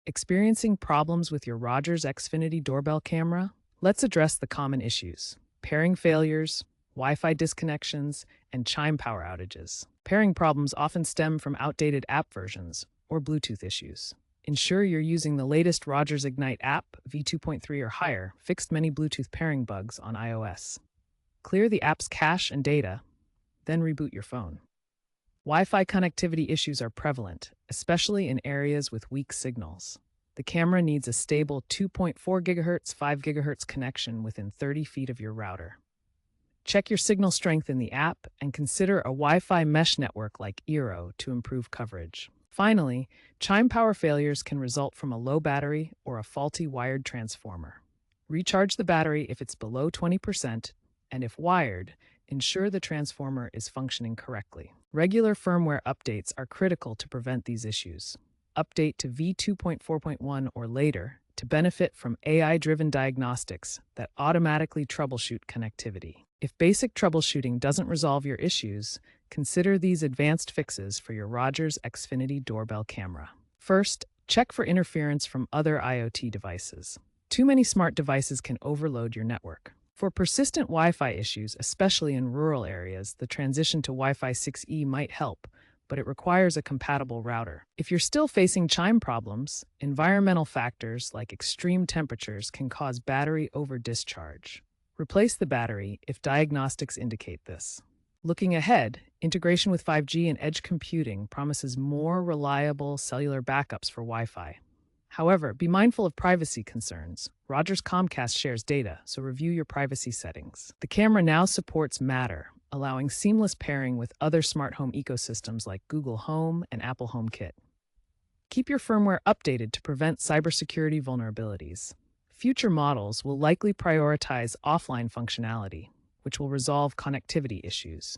Experiencing problems with your Rogers Xfinity Doorbell camera? Let's address the common issues: pairing failures, Wi-Fi disconnections, and Chime power outages. Pairing problems often stem from outdated app versions or Bluetooth issues. Ensure you're using the latest Rogers Ignite app, v2.3 or higher, fixed many Bluetooth pairing bugs on iOS. Clear the app's cache and data, then reboot your phone. Wi-Fi connectivity issues are prevalent, especially in areas with weak signals. The camera needs a stable 2.4 GHz, 5 GHz connection within 30 feet of your router. Check your signal strength in the app and consider a Wi-Fi mesh network like Eero to improve coverage. Finally, Chime power failures can result from a low battery or a faulty wired transformer. Recharge the battery if it's below 20%, and if wired, ensure the transformer is functioning correctly. Regular firmware updates are critical to prevent these issues. Update to v2.4.1 or later to benefit from AI-driven diagnostics that automatically troubleshoot connectivity. If basic troubleshooting doesn't resolve your issues, consider these advanced fixes for your Rogers Xfinity Doorbell camera. First, check for interference from other IoT devices. Too many smart devices can overload your network. For persistent Wi-Fi issues, especially in rural areas, the transition to Wi-Fi 6E might help, but it requires a compatible router. If you're still facing Chime problems, environmental factors like extreme temperatures can cause battery over-discharge. Replace the battery if diagnostics indicate this. Looking ahead, integration with 5G and edge computing promises more reliable cellular backups for Wi-Fi. However, be mindful of privacy concerns. Rogers Comcast shares data, so review your privacy settings. The camera now supports Matter, allowing seamless pairing with other smart home ecosystems like Google Home and Apple HomeKit. Keep your firmware updated to prevent cybersecurity vulnerabilities. Future models will likely prioritize offline functionality, which will resolve connectivity issues.